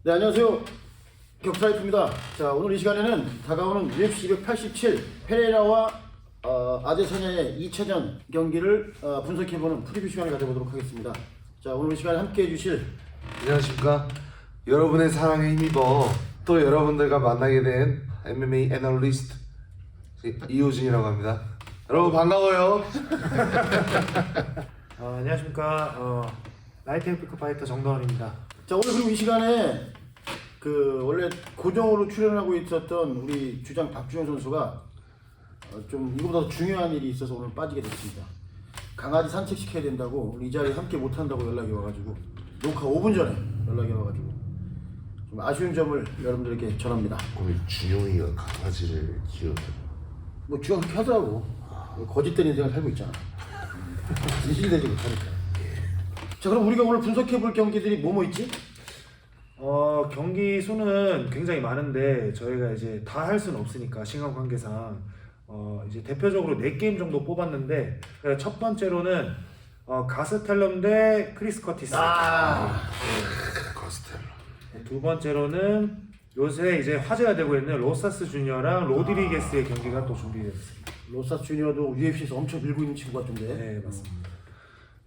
네, 안녕하세요. 격사이프입니다. 자, 오늘 이 시간에는 다가오는 UFC 287 페레이라와 아데사냐의 2차전 경기를 분석해보는 프리뷰 시간을 가져보도록 하겠습니다. 자, 오늘 이 시간에 함께 해주실 안녕하십니까. 여러분의 사랑에 힘입어 또 여러분들과 만나게 된 MMA 애널리스트 이호진이라고 합니다. 여러분 반가워요. 안녕하십니까. 라이트 피크 파이터 정다원입니다. 자, 오늘 그리고 이 시간에 원래 고정으로 출연하고 있었던 우리 주장 박준영 선수가 좀 이거보다 더 중요한 일이 있어서 오늘 빠지게 됐습니다. 강아지 산책시켜야 된다고 이 자리에 함께 못한다고 연락이 와가지고 녹화 5분 전에 연락이 와가지고 좀 아쉬운 점을 여러분들에게 전합니다. 오늘 준용이가 강아지를 키우는 뭐 주가 그렇게 하더라고. 거짓된 인생을 살고 있잖아. 진실되지 못하니까. 자, 그럼 우리가 오늘 분석해볼 경기들이 뭐뭐 있지? 경기 수는 굉장히 많은데 저희가 이제 다 할 수는 없으니까 시간 관계상 이제 대표적으로 4게임 정도 뽑았는데 첫 번째로는 가스텔럼 대 크리스 커티스. 커스텔로. 두 번째로는 요새 이제 화제가 되고 있는 로사스 주니어랑 로드리게스의 경기가 또 준비되었습니다. 로사스 주니어도 UFC에서 엄청 밀고 있는 친구 같은데. 네, 맞습니다.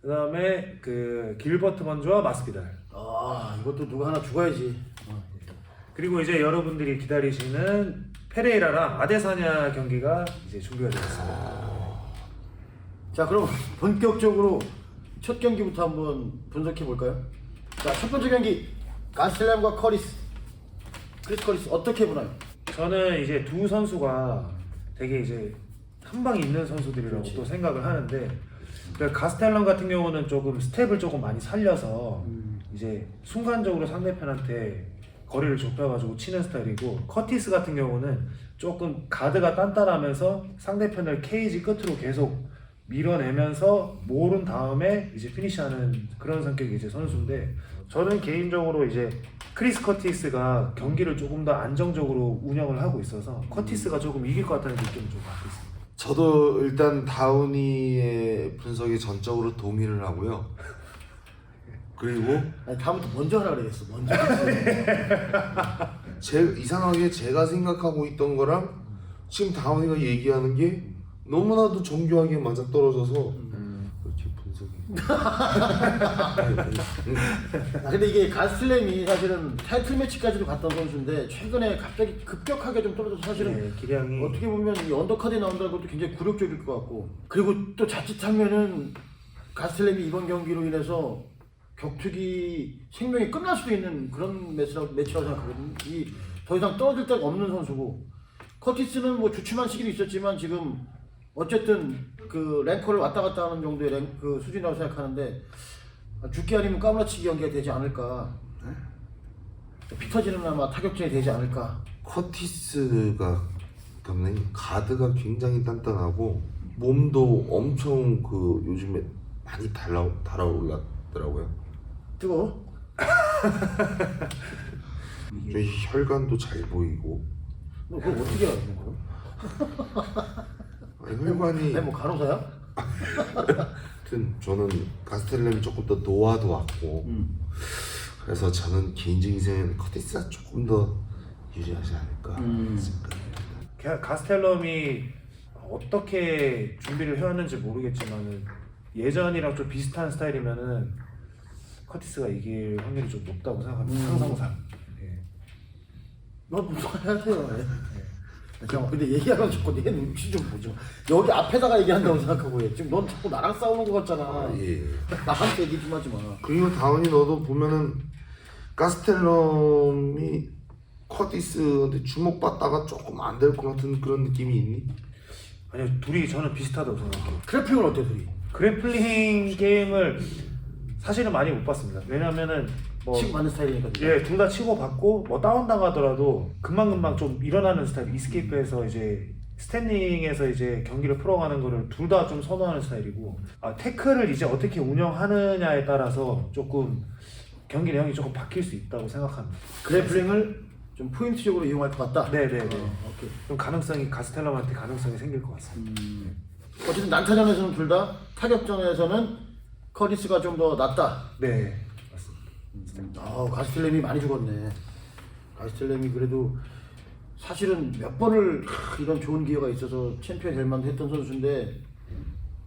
그다음에 그 길버트 번즈와 마스비달. 이것도 누가 하나 죽어야지. 그리고 이제 여러분들이 기다리시는 페레이라랑 아데사냐 경기가 이제 준비가 되었습니다. 자, 그럼 본격적으로 첫 경기부터 한번 분석해 볼까요? 자, 첫 번째 경기 가슬램과 크리스 커리스 어떻게 보나요? 저는 이제 두 선수가 되게 이제 한 방이 있는 선수들이라고 그렇지. 또 생각을 하는데 가스텔런 같은 경우는 조금 스텝을 조금 많이 살려서 이제 순간적으로 상대편한테 거리를 좁혀가지고 치는 스타일이고, 커티스 같은 경우는 조금 가드가 단단하면서 상대편을 케이지 끝으로 계속 밀어내면서 모른 다음에 이제 피니시하는 그런 성격의 이제 선수인데, 저는 개인적으로 이제 크리스 커티스가 경기를 조금 더 안정적으로 운영을 하고 있어서 커티스가 조금 이길 것 같다는 느낌을 좀 받고 있습니다. 저도 일단 다운이의 분석에 전적으로 동의를 하고요. 그리고 아니, 다음부터 먼저 하라 그래야겠어. 먼저. 이상하게 제가 생각하고 있던 거랑 지금 다운이가 얘기하는 게 너무나도 정교하게 맞아 떨어져서 그렇게 분석이. 근데 이게 가슬램이 사실은 타이틀 매치까지도 갔던 선수인데 최근에 갑자기 급격하게 좀 떨어져서 사실은 네, 기량이 어떻게 보면 이 언더카드에 나온다는 것도 굉장히 굴욕적일 것 같고, 그리고 또 자칫하면은 가슬램이 이번 경기로 인해서 격투기 생명이 끝날 수도 있는 그런 매치라고 생각하거든요. 더 이상 떨어질 데가 없는 선수고, 커티스는 뭐 주춤한 시기도 있었지만 지금 어쨌든 그 랭커를 왔다 갔다 하는 정도의 그 수준이라고 생각하는데, 죽기 아니면 까무라치기 경기가 되지 않을까. 피 터지는 아마 타격전이 되지 않을까. 커티스가 감독님 가드가 굉장히 단단하고 몸도 엄청 그 요즘에 많이 달아올랐더라고요. 뜨거워? 좀 혈관도 잘 보이고. 너 그걸 어떻게 알았는 거야? 아니, 혈관이 아니 뭐 간호사야? 하여튼 저는 가스텔렘이 조금 더 노화도 왔고 그래서 저는 개인적인 생각에는 커티스가 조금 더 유리하지 않을까 생각합니다. 가스텔럼이 어떻게 준비를 해왔는지 모르겠지만은 예전이랑 좀 비슷한 스타일이면은 커티스가 이길 확률이 좀 높다고 생각합니다. 상상상. 예. 너 무슨 말 하세요? 잠깐만, 근데 얘기하면 자꾸 내 눈치 좀 보죠. 여기 앞에다가 얘기한다고 생각하고 해. 지금 넌 자꾸 나랑 싸우는 것 같잖아. 예. 나한테 얘기 좀 하지 마. 그리고 다운이 너도 보면은 가스텔럼이 커티스한테 주목받다가 조금 안 될 것 같은 그런 느낌이 있니? 아니요, 둘이 저는 비슷하다고 생각해요. 크래핑은 어때, 둘이? 그래플링 게임을 사실은 많이 못 봤습니다. 왜냐면은 뭐 치고 맞는 스타일이니까. 예, 둘 다 치고 받고 뭐 다운 당하더라도 금방금방 좀 일어나는 스타일. 이스케이프에서 이제 스탠딩에서 이제 경기를 풀어가는 거를 둘 다 좀 선호하는 스타일이고, 태클을 이제 어떻게 운영하느냐에 따라서 조금 경기 내용이 조금 바뀔 수 있다고 생각합니다. 그래플링을 좀 포인트적으로 이용할 것 같다? 네네네. 오케이. 좀 가능성이 가스텔럼한테 가능성이 생길 것 같습니다. 어쨌든 난타전에서는 둘 다, 타격전에서는 커리스가 좀 더 낫다. 네, 맞습니다. 가스텔렘이 많이 죽었네. 가스텔렘이 그래도 사실은 몇 번을 이런 좋은 기회가 있어서 챔피언 될 만도 했던 선수인데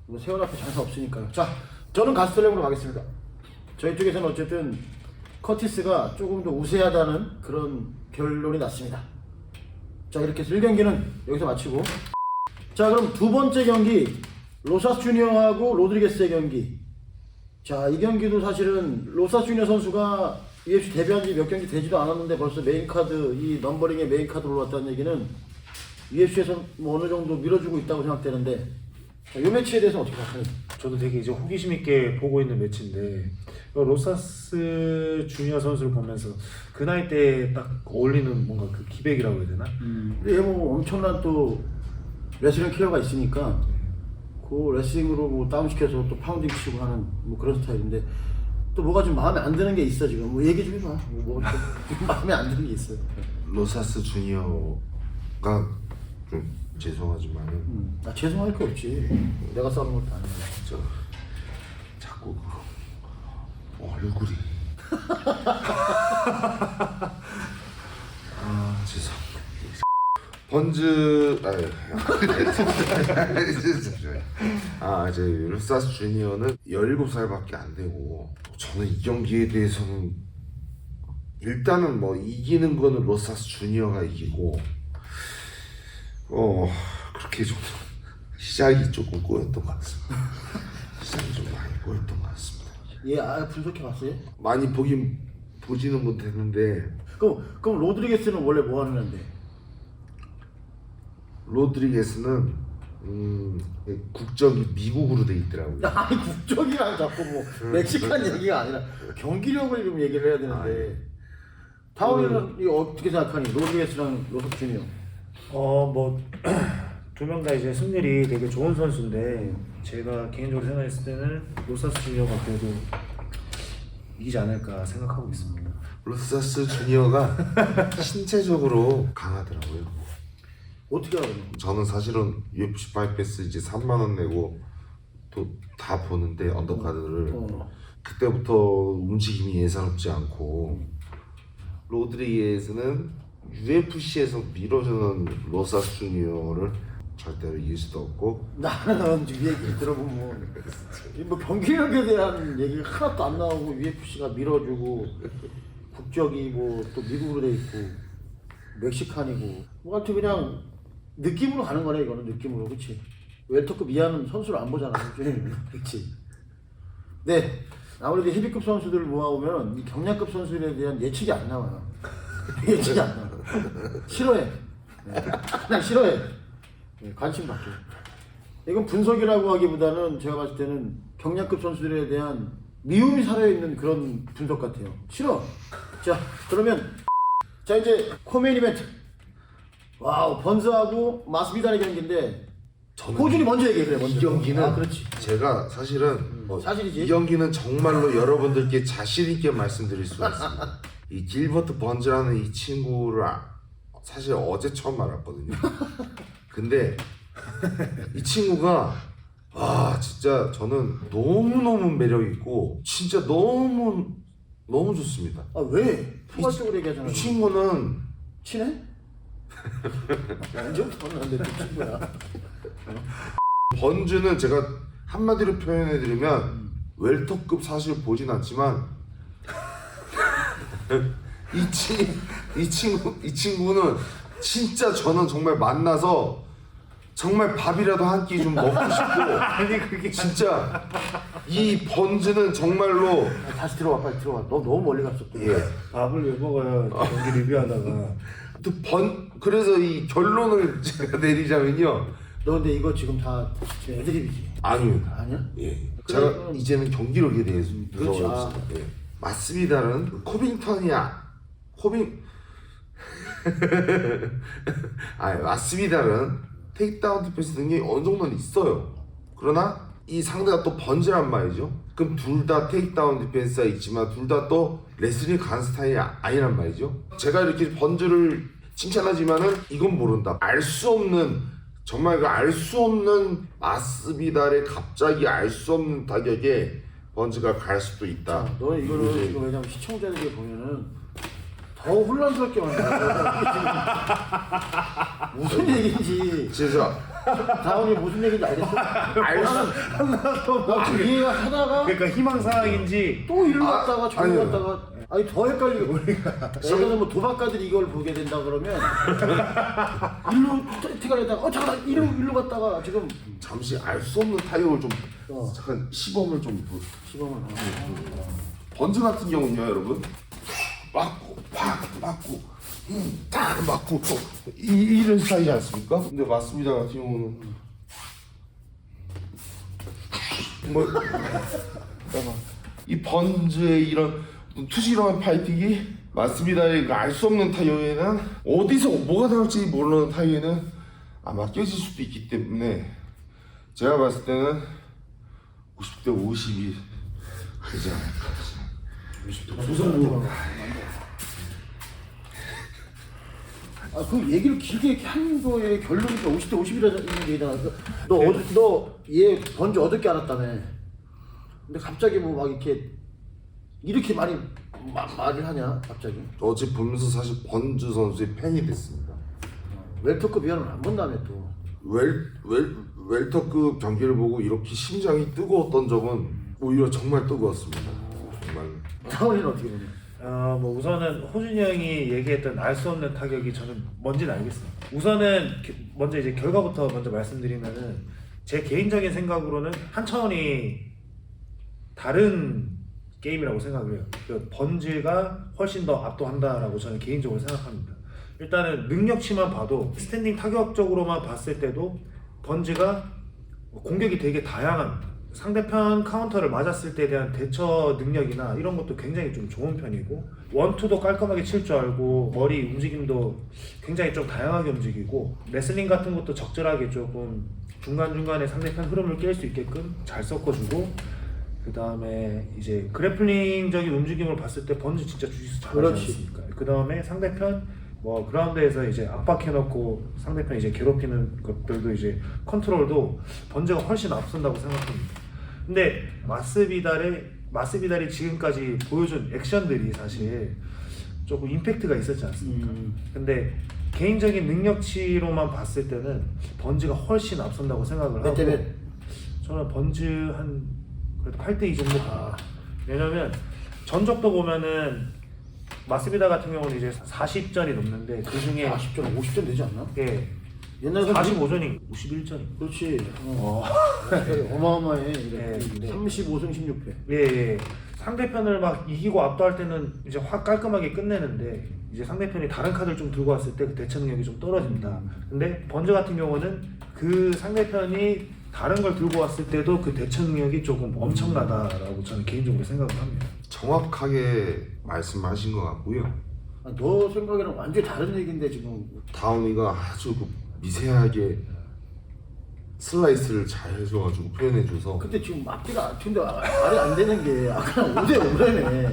뭐 세월 앞에 장사 없으니까요. 자, 저는 가스텔렘으로 가겠습니다. 저희 쪽에서는 어쨌든 커티스가 조금 더 우세하다는 그런 결론이 났습니다. 자, 이렇게 해서 1경기는 여기서 마치고, 자, 그럼 두 번째 경기 로사스 주니어하고 로드리게스의 경기. 자, 이 경기도 사실은 로사스 주니어 선수가 UFC 데뷔한 지 몇 경기 되지도 않았는데 벌써 메인카드, 이 넘버링의 메인카드로 올라왔다는 얘기는 UFC에서 뭐 어느 정도 밀어주고 있다고 생각되는데, 자, 이 매치에 대해서 어떻게 생각하니? 저도 되게 이제 호기심 있게 보고 있는 매치인데 로사스 주니어 선수를 보면서 그 나이 때 딱 어울리는 뭔가 그 기백이라고 해야 되나? 근데 얘 뭐 엄청난 또 레슬링 킬러가 있으니까 그 레슬링으로 뭐 다운시켜서 또 파운딩 치고 하는 뭐 그런 스타일인데, 또 뭐가 좀 마음에 안 드는 게 있어 지금. 뭐 얘기 좀 해봐. 뭐가 좀 마음에 안 드는 게 있어. 로사스 주니어가 좀 죄송하지만은 나 죄송할 게 없지. 내가 싸우는 것도 아닌데. 저 자꾸 그 얼굴이 죄송합니다. 번즈 이제 로사스 주니어는 17살밖에 안 되고, 저는 이 경기에 대해서는 일단은 뭐 이기는 거는 로사스 주니어가 이기고, 그렇게 좀 시작이 조금 꼬였던 것 같습니다. 시작이 좀 많이 꼬였던 것 같습니다. 얘 분석해 봤어요? 많이 보지는 못했는데, 그럼 로드리게스는 원래 뭐 하는 애인데? 로드리게스는 국적이 미국으로 돼 있더라고요. 아니 국적이랑 자꾸 뭐 멕시칸 얘기가 아니라 경기력을 좀 얘기를 해야 되는데. 다음에는 이거 어떻게 생각하니? 로드리게스랑 로사스 주니어. 뭐 두 명 다 이제 승률이 되게 좋은 선수인데 제가 개인적으로 생각했을 때는 로사스 주니어가 그래도 이기지 않을까 생각하고 있습니다. 로사스 주니어가 신체적으로 강하더라고요. 어떻게 알아요? 저는 사실은 UFC 파이트 패스 이제 3만 원 내고 또 다 보는데 언더카드를 그때부터 움직임이 예사롭지 않고, 로드리게스는 UFC에서 밀어주는 로사스 주니어를 절대로 이길 수도 없고, 나는 이 얘기 들어보면 뭐 경기력에 대한 얘기가 하나도 안 나오고 UFC가 밀어주고 국적이고 또 미국으로 돼 있고 멕시칸이고 뭐 같은 그냥 느낌으로 가는 거네. 이거는 느낌으로. 그치? 웰터급 이하는 선수를 안 보잖아. 그치? 네, 아무래도 헤비급 선수들을 모아오면 이 경량급 선수들에 대한 예측이 안 나와요. 예측이 안 나와. 싫어해. 네. 그냥 싫어해. 네, 관심 받게. 이건 분석이라고 하기보다는 제가 봤을 때는 경량급 선수들에 대한 미움이 살아있는 그런 분석 같아요. 싫어. 자, 그러면 자 이제 코메인 이벤트. 와우, 번즈하고 마스비단의 경기인데 호준이 먼저 얘기해. 그래, 먼저. 이 경기는 그렇지. 제가 사실은 사실이지. 이 경기는 정말로 여러분들께 자신 있게 말씀드릴 수가 있습니다. 이 길버트 번즈라는 이 친구를 사실 어제 처음 알았거든요. 근데 이 친구가 진짜 저는 너무너무 매력 있고 진짜 너무 좋습니다. 아 왜? 포괄적으로 얘기하잖아. 이 친구는 친해? 언제부터 만났는데 또 친구야? 번즈는 제가 한마디로 표현해드리면 웰터급 사실 보진 않지만 이 친구는 진짜 저는 정말 만나서 정말 밥이라도 한 끼 좀 먹고 싶고 아니 그게 진짜 이 번즈는 정말로 다시 들어와, 빨리 들어와. 너 너무 멀리 갔어. 또. 예. 밥을 왜 먹어요? 경기 리뷰하다가. 그래서 이 결론을 제가 내리자면요. 너 근데 이거 지금 다 애드립이지? 아니요. 아니야? 예. 제가 이제는 경기력에 대해서 그렇지. 없습니다. 예. 마스비달은 마스비달은 테이크다운 디펜스 등이 어느 정도는 있어요. 그러나 이 상대가 또 번즈란 말이죠. 그럼 둘 다 테이크다운 디펜스가 있지만 둘 다 또 레슬링 가는 스타일이 아니란 말이죠. 제가 이렇게 번즈를 칭찬하지만은 이건 모른다. 알 수 없는, 정말 알 수 없는 마스비달의 갑자기 알 수 없는 타격에 번즈가 갈 수도 있다. 자, 너 이거를 이제 이거 왜냐면 시청자들이 보면은 더 혼란스럽게 만들어. 무슨 얘기인지 진짜 다운이 무슨 얘기인지 알겠어? 하나도 나 이해가 하다가 그러니까 희망사항인지 또 일로 갔다가 저로 아니요. 갔다가 아니 더 헷갈리게 보니까 예전에 뭐 도박가들이 이걸 보게 된다 그러면 일로 태가려다가 잠깐 일로 갔다가 지금 잠시 알 수 없는 타격을 좀 어. 잠깐 시범을 좀 시범을 번즈 같은 경우는요, 여러분 맞고 팍 맞고 딱 맞고 또 이런 스타일이지 않습니까? 근데 맞습니다 같은 경우는 뭐 이 번즈의 이런 투시러한 파이팅이 맞습니다의 알 수 없는 타격에는 어디서 뭐가 나올지 모르는 타격에는 아마 깨질 수도 있기 때문에 제가 봤을 때는 50대 50이 되지 않을까. 무슨 그 얘기를 길게 이렇게 한 거에 결론이니까 50대 50이라는 얘기잖아. 너얘 번지 어저께 알았다며. 근데 갑자기 뭐 막 이렇게 많이 말을 하냐 갑자기? 어제 보면서 사실 번즈 선수의 팬이 됐습니다. 웰터급 위안을 안 본다며 또. 웰터급 경기를 보고 이렇게 심장이 뜨거웠던 적은 오히려 정말 뜨거웠습니다. 정말. 타원이는 어떻게 보냐? 뭐 우선은 호준이 형이 얘기했던 알 수 없는 타격이 저는 뭔지는 알겠습니다. 우선은 먼저 이제 결과부터 먼저 말씀드리면은 제 개인적인 생각으로는 한 차원이 다른 게임이라고 생각을 해요. 그 번즈가 훨씬 더 압도한다라고 저는 개인적으로 생각합니다. 일단은 능력치만 봐도 스탠딩 타격적으로만 봤을 때도 번즈가 공격이 되게 다양합니다. 상대편 카운터를 맞았을 때에 대한 대처 능력이나 이런 것도 굉장히 좀 좋은 편이고 원투도 깔끔하게 칠 줄 알고 머리 움직임도 굉장히 좀 다양하게 움직이고 레슬링 같은 것도 적절하게 조금 중간중간에 상대편 흐름을 깰 수 있게끔 잘 섞어주고 그 다음에 이제 그래플링적인 움직임을 봤을 때 번즈 진짜 주짓수 잘하지 그렇지. 않습니까? 그 다음에 상대편 뭐 그라운드에서 이제 압박해놓고 상대편 이제 괴롭히는 것들도 이제 컨트롤도 번즈가 훨씬 앞선다고 생각합니다. 근데 마스비달이 지금까지 보여준 액션들이 사실 조금 임팩트가 있었지 않습니까? 근데 개인적인 능력치로만 봤을 때는 번즈가 훨씬 앞선다고 생각을 하고 때문에 저는 번즈 한 그래도 8대2 정도 봅니다. 왜냐면 전적도 보면은 마스비다 같은 경우는 이제 40전이 넘는데 그 중에 40점, 50점 되지 않나? 예, 옛날에 45전이 51전이 그렇지. 어마어마해. 네, 네. 35승 16패. 예. 상대편을 막 이기고 압도할 때는 이제 확 깔끔하게 끝내는데 이제 상대편이 다른 카드를 좀 들고 왔을 때 그 대처 능력이 좀 떨어집니다. 근데 번즈 같은 경우는 그 상대편이 다른 걸 들고 왔을 때도 그 대처 능력이 조금 엄청나다라고 저는 개인적으로 생각을 합니다. 정확하게 말씀하신 것 같고요. 너 생각에는 완전히 다른 얘기인데 지금. 다운이가 아주 그 미세하게 슬라이스를 잘 해줘가지고 표현해줘서 근데 지금 앞뒤가 근데 말이 안 되는 게 아까 5대5래네.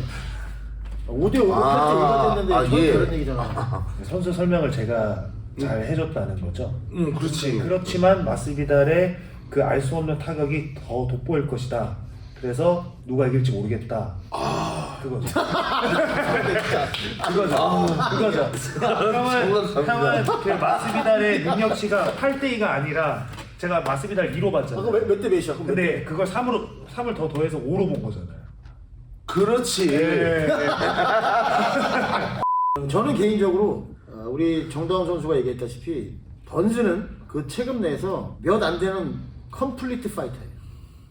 5대5로 할때 이거 됐는데 예. 그런 얘기잖아. 선수 설명을 제가 잘 해줬다는 거죠. 그렇지. 그렇지만 마스비달의 그 알 수 없는 타격이 더 돋보일 것이다. 그래서 누가 이길지 모르겠다. 그거죠. 그거죠. 형은 그 마스비달의 능력치가 8대2가 아니라 제가 마스비달 2로 아까 봤잖아요. 몇대 몇이야? 그럼 근데 그걸 3을 더 더해서 5로 본 거잖아요. 그렇지. 저는 개인적으로 우리 정다운 선수가 얘기했다시피 번즈는 그 체급 내에서 몇 안 되는 컴플리트 파이터예요.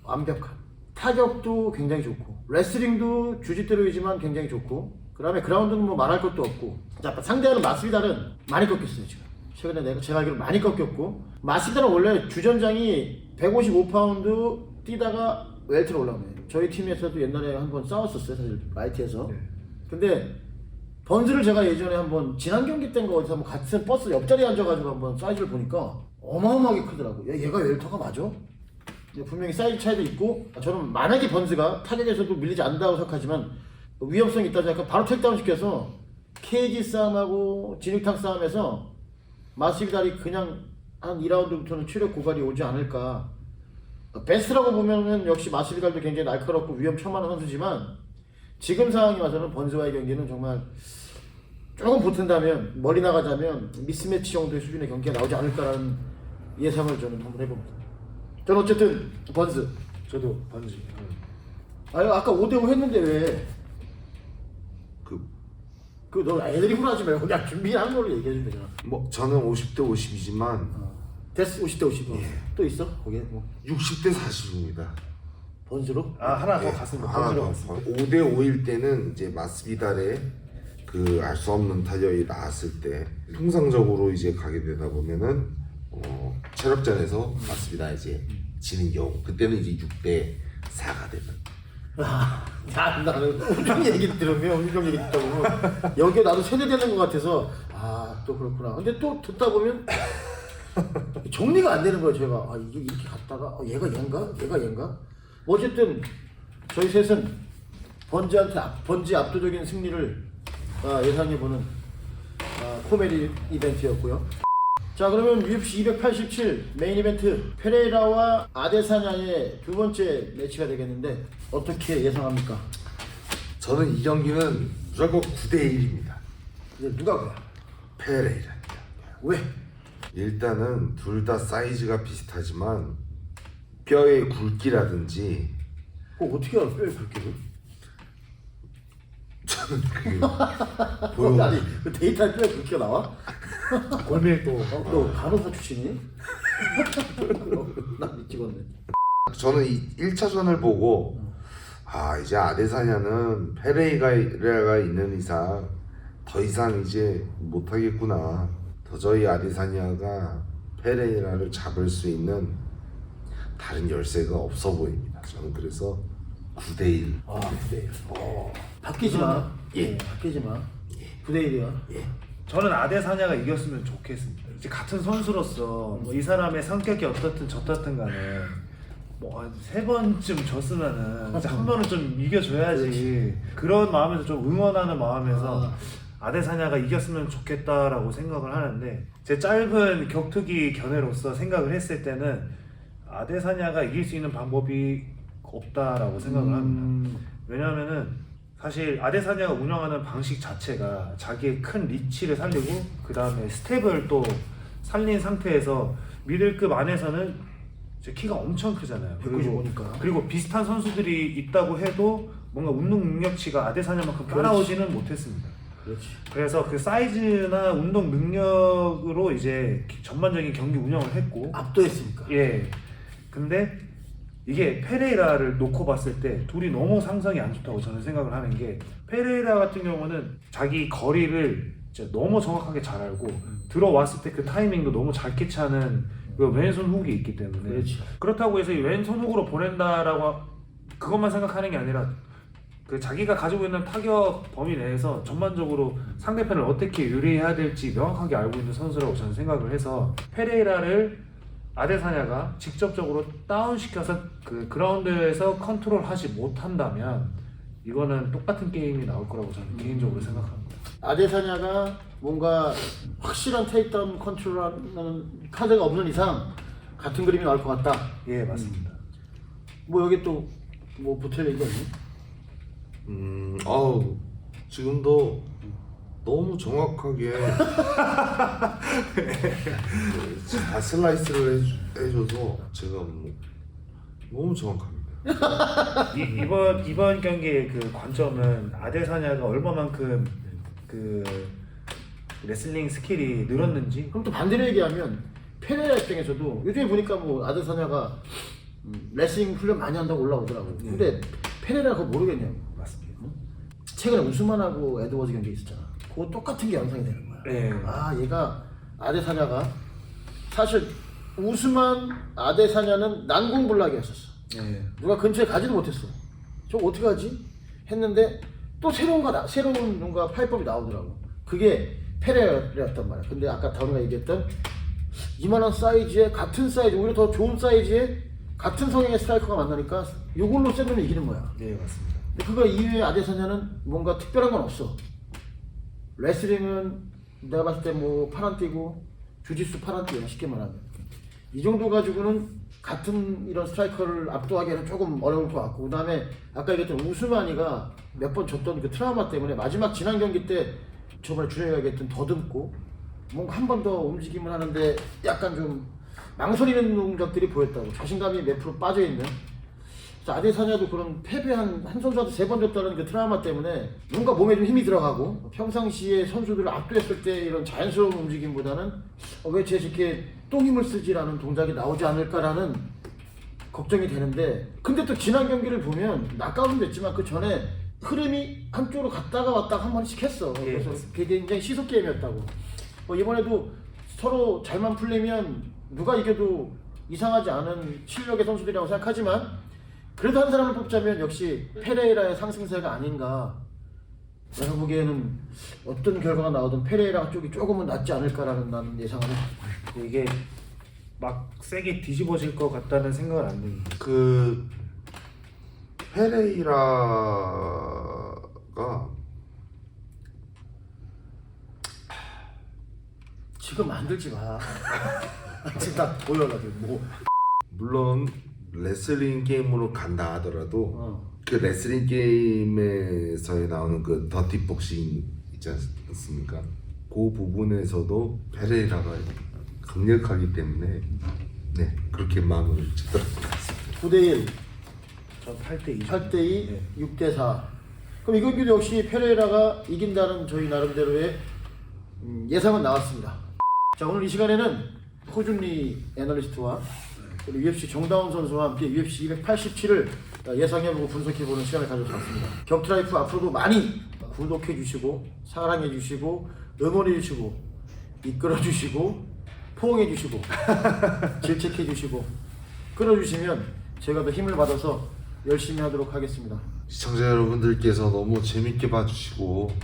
완벽한. 타격도 굉장히 좋고 레슬링도 주짓대로이지만 굉장히 좋고 그 다음에 그라운드는 뭐 말할 것도 없고. 자, 상대하는 마스비달은 많이 꺾였어요 지금. 최근에 제가 알기로 많이 꺾였고 마스비달은 원래 주전장이 155파운드 뛰다가 웰트로 올라오네요. 저희 팀에서도 옛날에 한번 싸웠었어요 사실 라이트에서. 근데 번즈를 제가 예전에 한번 지난 경기 때인가 어디서 한번 같은 버스 옆자리에 앉아가지고 한번 사이즈를 보니까 어마어마하게 크더라고. 얘가 웰터가 맞아? 분명히 사이즈 차이도 있고 저는 만약에 번즈가 타격에서도 밀리지 않는다고 생각하지만 위험성이 있다고 생각하면 바로 택다운 시켜서 케이지 싸움하고 진흙탕 싸움에서 마스비달이 그냥 한 2라운드부터는 체력 고갈이 오지 않을까. 베스트라고 보면은 역시 마스비달도 굉장히 날카롭고 위험천만한 선수지만 지금 상황이 와서는 번즈와의 경기는 정말 조금 붙은다면 멀리 나가자면 미스매치 정도의 수준의 경기가 나오지 않을까라는 예상을 저는 한번 해봅니다. 저는 어쨌든 번즈. 저도 번지. 아니 아까 5대5 했는데 왜? 그 너 애드립으로 하지 말고 그냥 준비한 걸로 얘기해주면 되잖아. 뭐 저는 50대 50이지만 됐어 50대 50. 예. 또 있어? 거기에 뭐 60대 40입니다. 번즈로? 하나 더 갔습니다. 번지로 갔습니다. 5대 5일 때는 이제 마스비달의 그 알 수 없는 타격이 나왔을 때 통상적으로 이제 가게 되다 보면은 체력전에서 마스비달 이제 지는 경우 그때는 이제 6대 4가 되는. 나는 우정 얘기 들으면 우정 얘기 듣다 보면 여기에 나도 세대되는 것 같아서 또 그렇구나. 근데 또 듣다 보면 정리가 안 되는 거예요. 제가 이게 이렇게 갔다가 얘가 얘인가? 뭐 어쨌든 저희 셋은 번지 압도적인 승리를 예상해보는 코미디 이벤트였고요. 자 그러면 UFC 287 메인 이벤트 페레이라와 아데사냐의 두 번째 매치가 되겠는데 어떻게 예상합니까? 저는 이 경기는 무조건 9대 1입니다. 이제 누가 그래? 페레이라입니다. 왜? 일단은 둘 다 사이즈가 비슷하지만 뼈의 굵기라든지 그거 어떻게 알아? 뼈에 굵기를? 저는 그게 보여. 아니 그 데이터에 뼈에 굵기가 나와? 골밀도. 너 간호사 출신이니? 나 미치겠네. 저는 이 1차전을 보고 이제 아데사냐는 페레이라가 있는 이상 더 이상 이제 못하겠구나. 도저히 아데사냐가 페레이라를 잡을 수 있는 다른 열쇠가 없어 보입니다. 저는 그래서 9대 1. 9대 1. 바뀌지 마. 예. 바뀌지 마. 9대 1이야. 예. 저는 아데사냐가 이겼으면 좋겠습니다. 이제 같은 선수로서 뭐이 사람의 성격이 어떻든 저떻든 간에 뭐 한 3번쯤 졌으면은 이제 한 번은 좀 이겨줘야지. 그런 마음에서 좀 응원하는 마음에서 아데사냐가 이겼으면 좋겠다라고 생각을 하는데 제 짧은 격투기 견해로서 생각을 했을 때는 아데사냐가 이길 수 있는 방법이 없다라고 생각을 합니다. 왜냐하면은 사실 아데사냐가 운영하는 방식 자체가 자기의 큰 리치를 살리고 그 다음에 스텝을 또 살린 상태에서 미들급 안에서는 이제 키가 엄청 크잖아요. 195니까. 그리고 비슷한 선수들이 있다고 해도 뭔가 운동 능력치가 아데사냐만큼 따라오지는 못했습니다. 그렇지. 그래서 그 사이즈나 운동 능력으로 이제 전반적인 경기 운영을 했고 압도했으니까. 예. 근데 이게 페레이라를 놓고 봤을 때 둘이 너무 상성이 안 좋다고 저는 생각을 하는 게 페레이라 같은 경우는 자기 거리를 진짜 너무 정확하게 잘 알고 들어왔을 때 그 타이밍도 너무 잘 캐치하는 그 왼손 훅이 있기 때문에 그렇지. 그렇다고 해서 이 왼손 훅으로 보낸다라고 그것만 생각하는 게 아니라 그 자기가 가지고 있는 타격 범위 내에서 전반적으로 상대편을 어떻게 유리해야 될지 명확하게 알고 있는 선수라고 저는 생각을 해서 페레이라를 아데사냐가 직접적으로 다운시켜서 그 그라운드에서 컨트롤하지 못한다면 이거는 똑같은 게임이 나올 거라고 저는 개인적으로 생각합니다. 아데사냐가 뭔가 확실한 테이크다운 컨트롤하는 카드가 없는 이상 같은 그림이 나올 것 같다. 예, 맞습니다. 뭐 여기 또 뭐 붙을 얘기가 있니? 지금도 너무 정확하게 다 슬라이스를 해줘서 제가 너무 정확합니다. 이번 경기의 그 관점은 아데사냐가 얼마만큼 그 레슬링 스킬이 늘었는지. 그럼 또 반대로 얘기하면 페레라 입장에서도 요즘에 보니까 뭐 아데사냐가 레슬링 훈련 많이 한다고 올라오더라고. 근데 페레라가 그거 모르겠냐고. 맞습니다. 최근에 우스만하고 에드워즈 경기 있었잖아. 그거 똑같은 게 양상이 되는 거야. 네. 얘가 아데사냐가 사실 우스만 아데사냐는 난공불락이었었어. 네. 누가 근처에 가지도 못했어. 저 어떻게 하지? 했는데 또 새로운 뭔가 파이법이 나오더라고. 그게 페레라였단 말이야. 근데 아까 다운가 얘기했던 이만한 사이즈에 같은 사이즈, 오히려 더 좋은 사이즈에 같은 성향의 스트라이커가 만나니까 이걸로 센 놈이 이기는 거야. 네, 맞습니다. 근데 그거 이외에 아데사냐는 뭔가 특별한 건 없어. 레슬링은 내가 봤을 때 뭐 파란 띠고 주짓수 파란 띠야 쉽게 말하면. 이 정도 가지고는 같은 이런 스트라이커를 압도하기에는 조금 어려울 것 같고, 그다음에 아까 얘기했던 우스마니가 몇 번 졌던 그 트라우마 때문에 마지막 지난 경기 때 저번에 준영이가 얘기했던 더듬고 뭔가 한 번 더 움직임을 하는데 약간 좀 망설이는 동작들이 보였다고. 자신감이 몇 프로 빠져있는. 아데사냐도 그런 패배한 한 선수한테 3번 졌다는 그 트라우마 때문에 뭔가 몸에 좀 힘이 들어가고, 평상시에 선수들을 압도했을 때 이런 자연스러운 움직임보다는 왜 저렇게 똥 힘을 쓰지라는 동작이 나오지 않을까라는 걱정이 되는데, 근데 또 지난 경기를 보면 낙가운 됐지만 그 전에 흐름이 한쪽으로 갔다가 왔다가 한 번씩 했어. 예, 그래서 맞습니다. 그게 굉장히 시속 게임이었다고. 이번에도 서로 잘만 풀리면 누가 이겨도 이상하지 않은 실력의 선수들이라고 생각하지만, 그래도 한 사람을 뽑자면 역시 페레이라의 상승세가 아닌가. 내가 보기에는 어떤 결과가 나오든 페레이라 쪽이 조금은 낫지 않을까라는 나는 예상을 해. 이게 막 세게 뒤집어질 것 같다는 생각은 안 듭니다. 그 페레이라가 지금 만들지 마. 지금 다 보여가지고 뭐. 물론 레슬링 게임으로 간다 하더라도 그 레슬링 게임에서 나오는 그 더티 복싱 있지 않습니까? 그 부분에서도 페레이라가 강력하기 때문에 네 그렇게 마음을 잡도록 하겠습니다. 9대1, 전 8대2. 8대2, 네. 6대4. 그럼 이 경기도 역시 페레이라가 이긴다는 저희 나름대로의 예상은 나왔습니다. 자, 오늘 이 시간에는 호준리 애널리스트와 그리고 UFC 정다운 선수와 함께 UFC 287을 예상해보고 분석해보는 시간을 가져봤습니다. 격투라이프 앞으로도 많이 구독해주시고 사랑해주시고 응원해주시고 이끌어주시고 포옹해주시고 질책해주시고 끌어주시면 제가 더 힘을 받아서 열심히 하도록 하겠습니다. 시청자 여러분들께서 너무 재밌게 봐주시고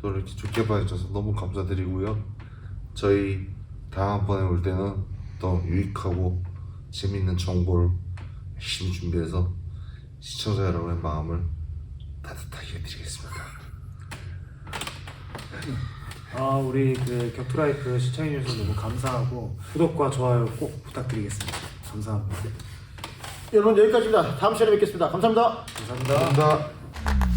또 이렇게 좋게 봐주셔서 너무 감사드리고요. 저희 다음번에 올 때는 더 유익하고 재밌는 정보를 열심히 준비해서 시청자 여러분의 마음을 따뜻하게 해드리겠습니다. 우리 그 격투라이프 시청해주셔서 너무 감사하고 구독과 좋아요 꼭 부탁드리겠습니다. 감사합니다. 여러분 여기까지입니다. 다음 시간에 뵙겠습니다. 감사합니다. 감사합니다. 감사합니다.